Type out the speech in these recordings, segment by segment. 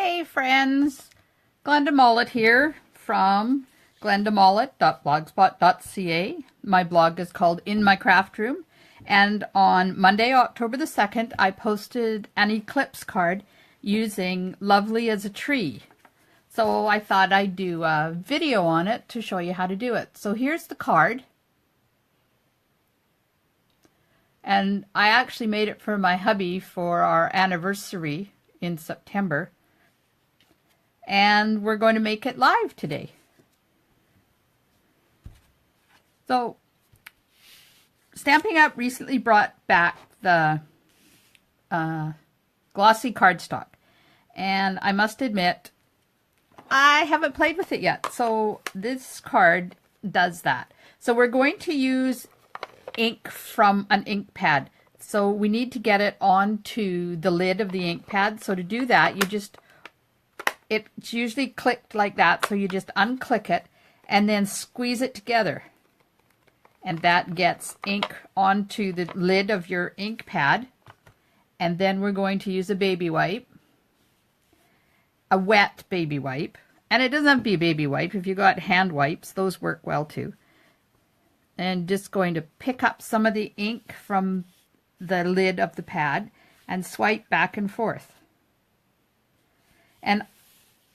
Hey friends, Glenda Mollett here from glendamollett.blogspot.ca. My blog is called In My Craft Room, and on Monday, October the 2nd, I posted an Eclipse card using Lovely as a Tree. So I thought I'd do a video on it to show you how to do it. So here's the card. And I actually made it for my hubby for our anniversary in September. And we're going to make it live today. So, Stampin' Up! Recently brought back the glossy cardstock. And I must admit, I haven't played with it yet. So, this card does that. So, we're going to use ink from an ink pad. So, we need to get it onto the lid of the ink pad. So, to do that, it's usually clicked like that, so you just unclick it and then squeeze it together. And that gets ink onto the lid of your ink pad. And then we're going to use a baby wipe, a wet baby wipe. And it doesn't have to be a baby wipe. If you got hand wipes, those work well too. And just going to pick up some of the ink from the lid of the pad and swipe back and forth. And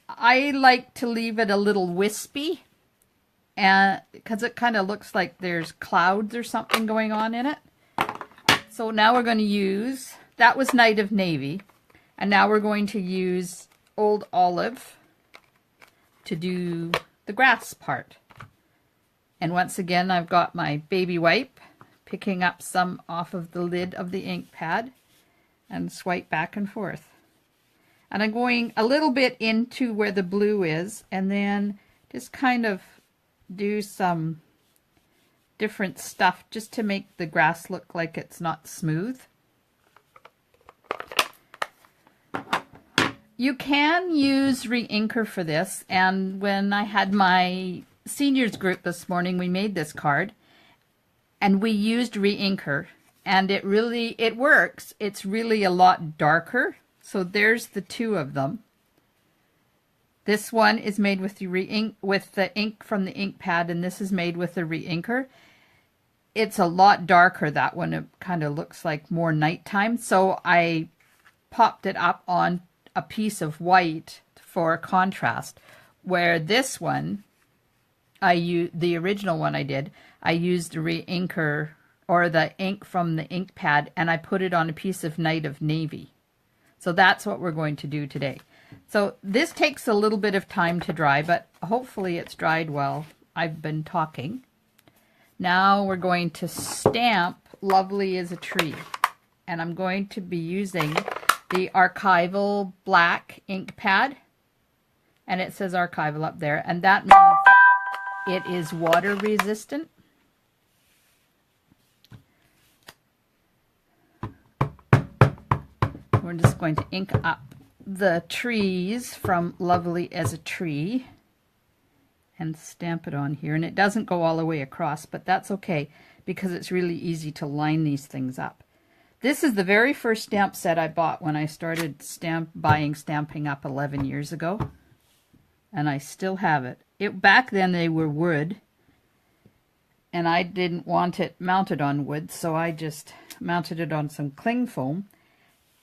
I like to leave it a little wispy, and because it kind of looks like there's clouds or something going on in it. So now we're going to use, that was Night of Navy, and now we're going to use Old Olive to do the grass part. And once again, I've got my baby wipe, picking up some off of the lid of the ink pad, and swipe back and forth. And I'm going a little bit into where the blue is, and then just kind of do some different stuff just to make the grass look like it's not smooth. You can use re-inker for this, and when I had my seniors group this morning, we made this card, and we used re-inker, and it works. It's really a lot darker. So there's the two of them. This one is made with the ink from the ink pad, and this is made with the re-inker. It's a lot darker, that one. It kind of looks like more nighttime. So I popped it up on a piece of white for contrast, where this one, the original one I used the re-inker, or the ink from the ink pad, and I put it on a piece of Night of Navy. So that's what we're going to do today. So this takes a little bit of time to dry, but hopefully it's dried well. I've been talking. Now we're going to stamp Lovely as a Tree. And I'm going to be using the archival black ink pad. And it says archival up there. And that means it is water resistant. We're just going to ink up the trees from Lovely as a Tree and stamp it on here. And it doesn't go all the way across, but that's okay because it's really easy to line these things up. This is the very first stamp set I bought when I started buying Stampin' Up! 11 years ago. And I still have it. Back then they were wood, and I didn't want it mounted on wood, so I just mounted it on some cling foam.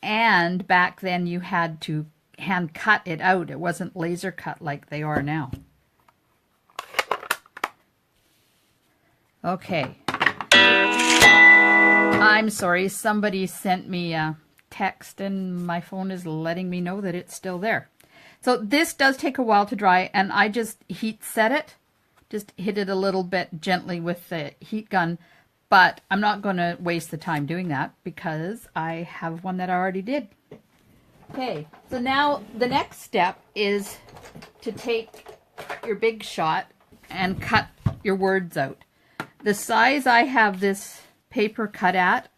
And back then you had to hand cut it out. It wasn't laser cut like they are now. Okay. I'm sorry, somebody sent me a text and my phone is letting me know that it's still there. So this does take a while to dry, and I just heat set it. Just hit it a little bit gently with the heat gun. But I'm not going to waste the time doing that because I have one that I already did. Okay, so now the next step is to take your big shot and cut your words out. The size I have this paper cut at,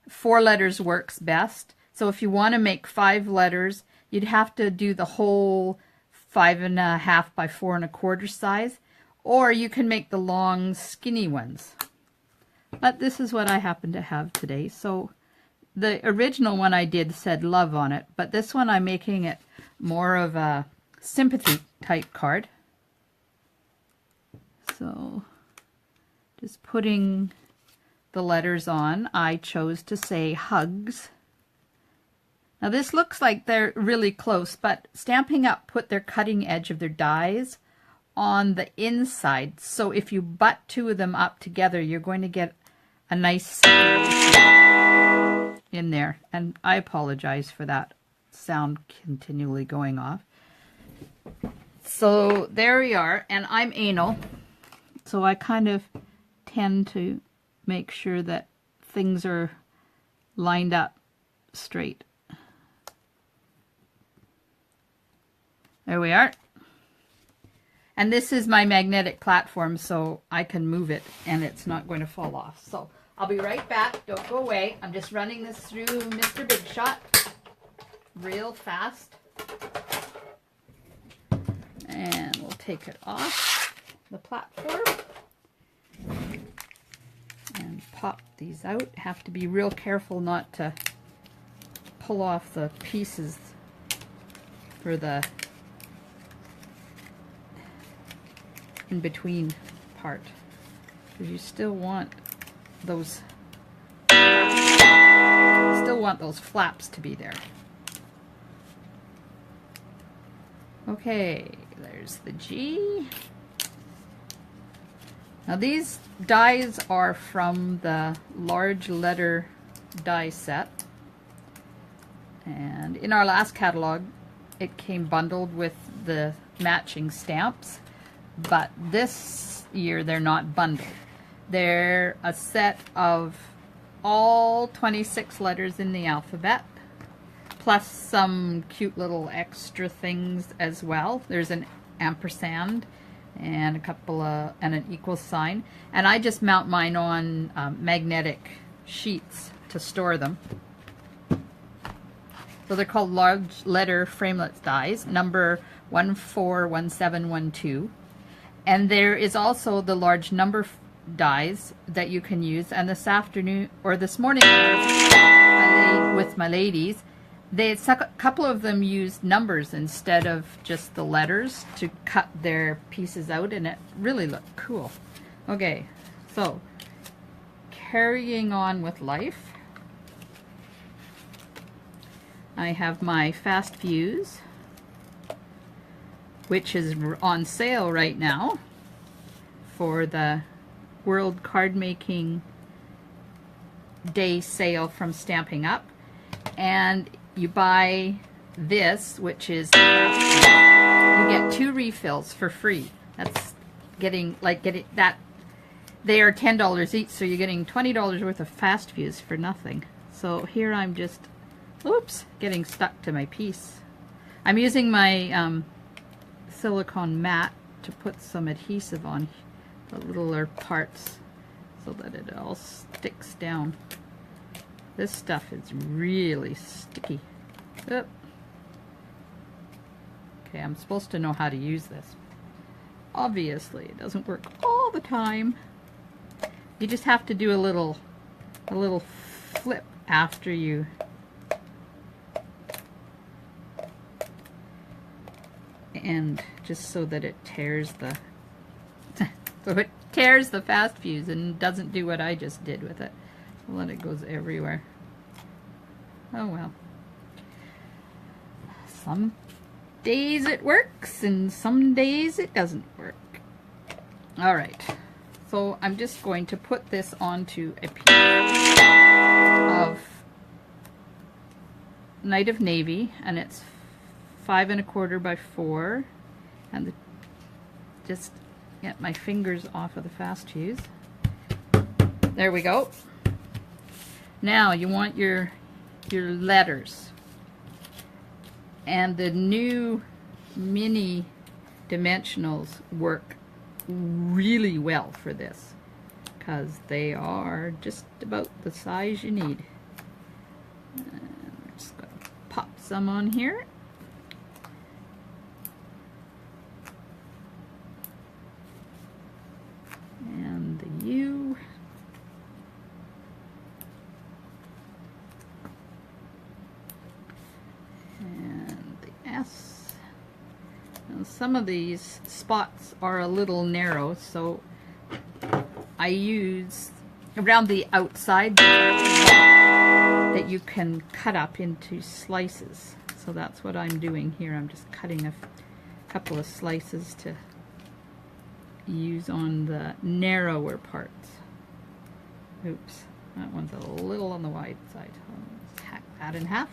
4 letters works best. So if you want to make 5 letters, you'd have to do the whole 5.5 by 4 1/4 size, or you can make the long skinny ones. But this is what I happen to have today. So the original one I did said love on it, but this one I'm making it more of a sympathy type card. So just putting the letters on, I chose to say hugs. Now this looks like they're really close, but Stampin' Up! Put their cutting edge of their dies on the inside. So if you butt two of them up together, you're going to get a nice separation in there. And I apologize for that sound continually going off. So there we are, and I'm anal, so I kind of tend to make sure that things are lined up straight. There we are. And this is my magnetic platform, so I can move it and it's not going to fall off. So I'll be right back. Don't go away. I'm just running this through Mr. Big Shot real fast. And we'll take it off the platform and pop these out. Have to be real careful not to pull off the pieces for the in between part, because you still want those flaps to be there. Okay, there's the G. Now these dies are from the large letter die set, and in our last catalog it came bundled with the matching stamps, but this year they're not bundled. They're a set of all 26 letters in the alphabet, plus some cute little extra things as well. There's an ampersand and a couple of, and an equal sign. And I just mount mine on magnetic sheets to store them. So they're called large letter framelits dies, number 141712. And there is also the large number dies that you can use. And this afternoon, or this morning, with my ladies, a couple of them used numbers instead of just the letters to cut their pieces out, and it really looked cool. Okay, so carrying on with life, I have my Fast Fuse, which is on sale right now for the World Card Making Day sale from Stampin' Up. And you buy this, which is, you get 2 refills for free. That's getting that. They are $10 each, so you're getting $20 worth of Fast Fuse for nothing. So here I'm just, oops, getting stuck to my piece. I'm using my silicone mat to put some adhesive on the littler parts so that it all sticks down. This stuff is really sticky. Oop. Okay, I'm supposed to know how to use this. Obviously, it doesn't work all the time. You just have to do a little flip after you and just so that it tears the so it tears the Fast Fuse and doesn't do what I just did with it. So then it goes everywhere. Oh well. Some days it works and some days it doesn't work. Alright, so I'm just going to put this onto a piece of Night of Navy, and it's 5 1/4 by 4, and just get my fingers off of the Fast Fuse. There we go. Now you want your letters, and the new mini dimensionals work really well for this because they are just about the size you need. And we're just going to pop some on here. And the U. And the S. some of these spots are a little narrow, so I use around the outside that you can cut up into slices. So that's what I'm doing here. I'm just cutting a couple of slices to use on the narrower parts. Oops, that one's a little on the wide side. Let's hack that in half.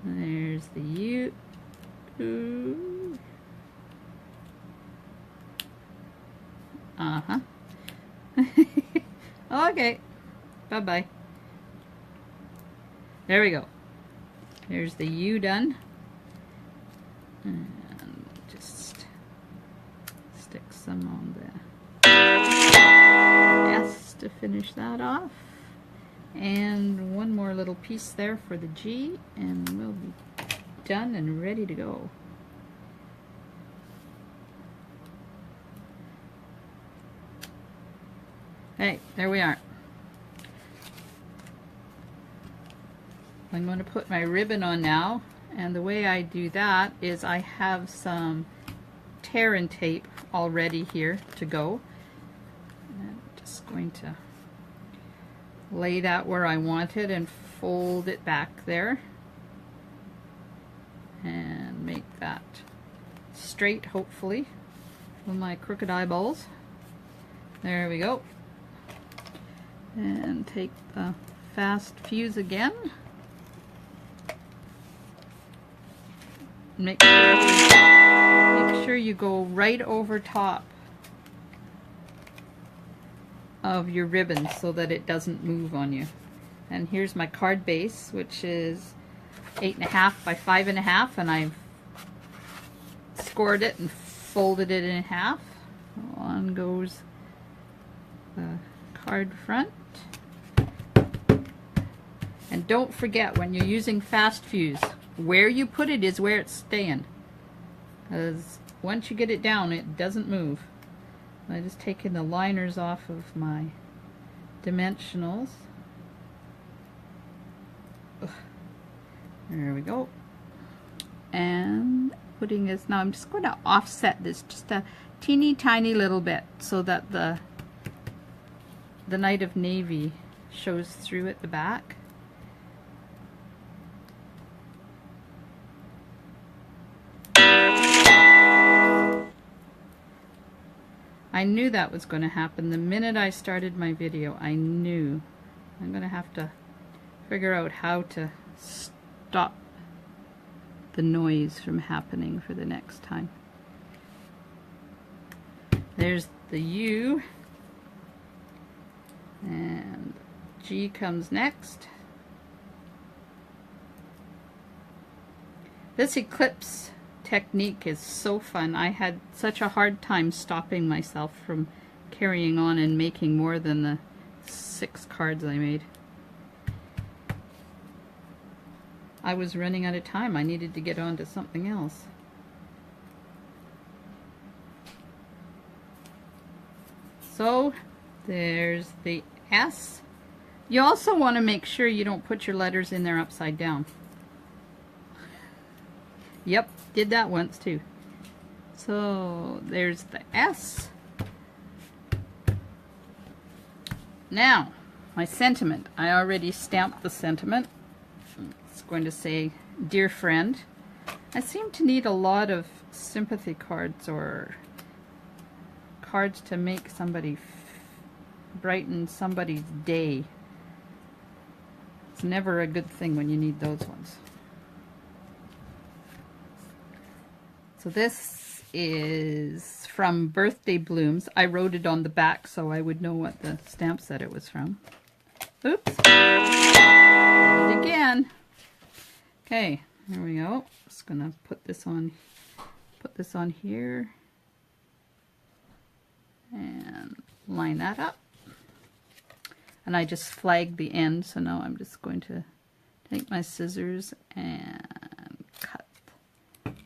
There's the U. Uh-huh. Okay. Bye-bye. There we go. There's the U done. And just stick some on the S to finish that off. And one more little piece there for the G, and we'll be done and ready to go. Hey, there we are. I'm going to put my ribbon on now, and the way I do that is I have some tear and tape already here to go. And I'm just going to lay that where I want it and fold it back there and make that straight, hopefully, with my crooked eyeballs. There we go. And take the fast fuse again. Make sure you go right over top of your ribbon so that it doesn't move on you. And here's my card base, which is 8.5 by 5.5, and I've scored it and folded it in half. On goes the card front. And don't forget, when you're using fast fuse, where you put it is where it's staying, because once you get it down, it doesn't move. I'm just taking the liners off of my dimensionals. Ugh. There we go. And putting this, now I'm just going to offset this just a teeny tiny little bit so that the Night of Navy shows through at the back. I knew that was going to happen. The minute I started my video, I knew. I'm going to have to figure out how to stop the noise from happening for the next time. There's the U. And G comes next. This Eclipse Technique is so fun. I had such a hard time stopping myself from carrying on and making more than the 6 cards I made. I was running out of time. I needed to get on to something else. So there's the S. You also want to make sure you don't put your letters in there upside down. Yep, did that once too. So there's the S. Now, my sentiment. I already stamped the sentiment. It's going to say, "Dear friend." I seem to need a lot of sympathy cards or cards to make somebody brighten somebody's day. It's never a good thing when you need those ones. So this is from Birthday Blooms. I wrote it on the back so I would know what the stamp set it was from. Oops. Did it again. Okay, there we go. Just gonna put this on here and line that up. And I just flagged the end, so now I'm just going to take my scissors and cut.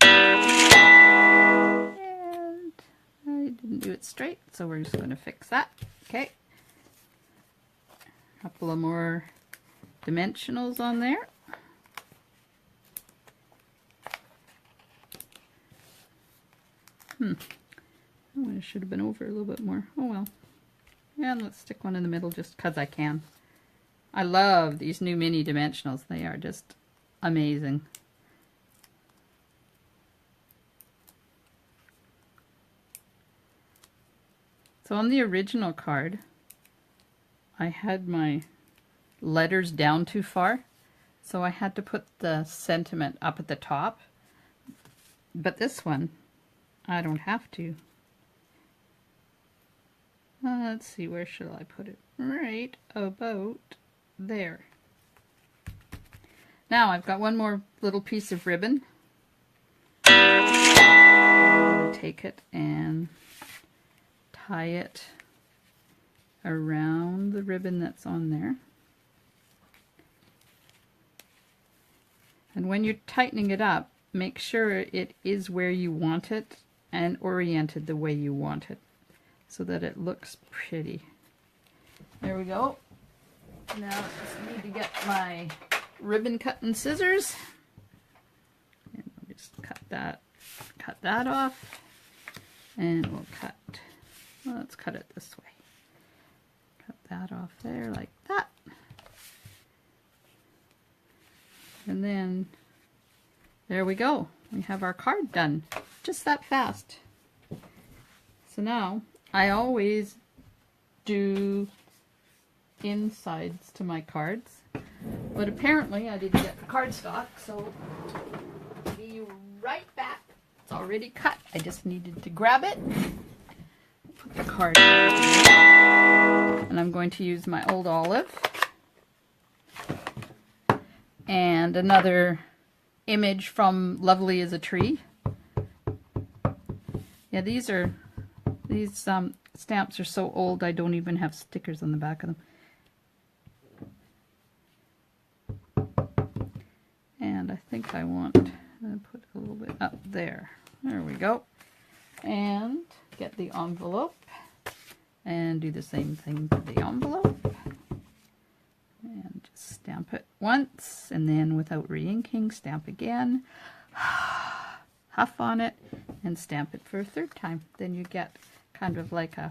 And I didn't do it straight, so we're just going to fix that. Okay. A couple of more dimensionals on there. Oh, it should have been over a little bit more. Oh well. Yeah, let's stick one in the middle just because I can. I love these new mini dimensionals. They are just amazing. So on the original card, I had my letters down too far, so I had to put the sentiment up at the top. But this one, I don't have to. Let's see, where should I put it? Right about there. Now I've got one more little piece of ribbon. I'm going to take it and tie it around the ribbon that's on there. And when you're tightening it up, make sure it is where you want it and oriented the way you want it so that it looks pretty. There we go. Now I just need to get my ribbon cutting scissors. And we'll just cut that off. And we'll let's cut it this way. Cut that off there like that. And then there we go. We have our card done. Just that fast. So now I always do insides to my cards, but apparently I didn't get the cardstock, so I'll be right back. It's already cut. I just needed to grab it, put the card in, and I'm going to use my old olive and another image from Lovely as a Tree. Yeah, these stamps are so old I don't even have stickers on the back of them. And I think I want to put a little bit up there. There we go. And get the envelope and do the same thing to the envelope. And just stamp it once, and then without re-inking, stamp again. Huff on it and stamp it for a third time. Then you get kind of like a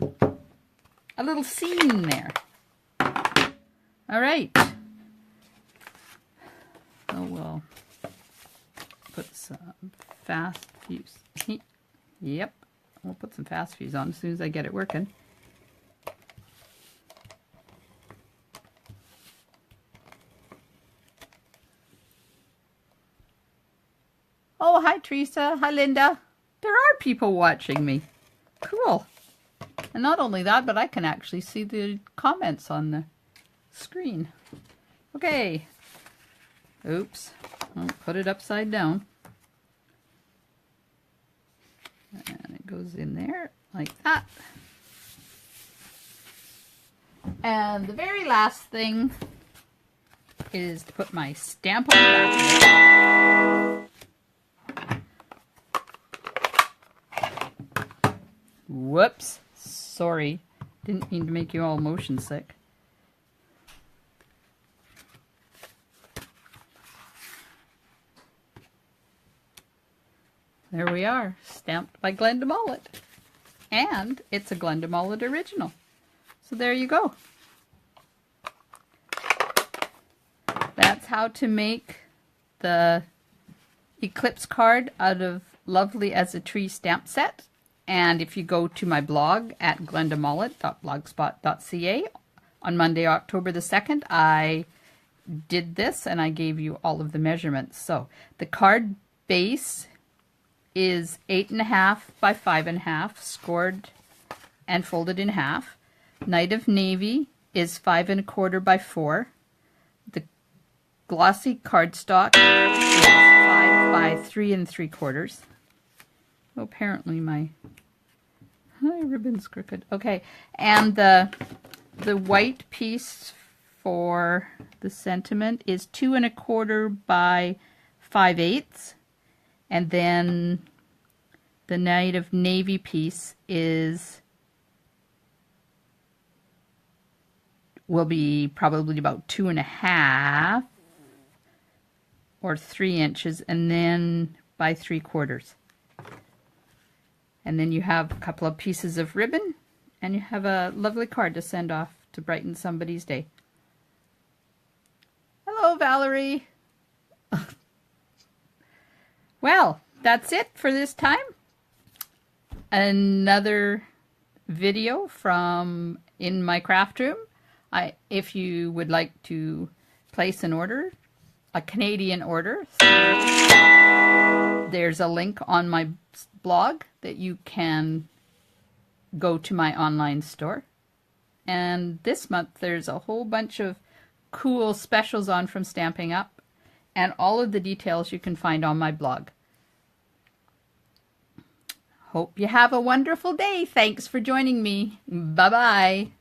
little scene there. All right. So we'll put some fast fuse. Yep, we'll put some fast fuse on as soon as I get it working. Oh, hi Teresa. Hi Linda. There are people watching me. Cool. And not only that, but I can actually see the comments on the screen. Okay. Oops. I'll put it upside down. And it goes in there like that. And the very last thing is to put my stamp on the back of it. Whoops. Sorry. Didn't mean to make you all motion sick. There we are, stamped by Glenda Mollett. And it's a Glenda Mollett original. So there you go. That's how to make the Eclipse card out of Lovely as a Tree stamp set. And if you go to my blog at glendamollett.blogspot.ca on Monday, October the 2nd, I did this and I gave you all of the measurements. So the card base is 8.5 by 5.5, scored and folded in half. Night of Navy is 5.25 by 4. The glossy cardstock is 5 by 3.75. Oh, apparently my ribbon's crooked. Okay, and the white piece for the sentiment is 2.25 by 5/8. And then the Night of Navy piece will be probably about 2.5 or 3 inches, and then by 3/4. And then you have a couple of pieces of ribbon, and you have a lovely card to send off to brighten somebody's day. Hello, Valerie. Well, that's it for this time. Another video from in my craft room. If you would like to place an order, a Canadian order, there's a link on my blog that you can go to my online store. And this month there's a whole bunch of cool specials on from Stampin' Up, and all of the details you can find on my blog. Hope you have a wonderful day. Thanks for joining me. Bye-bye.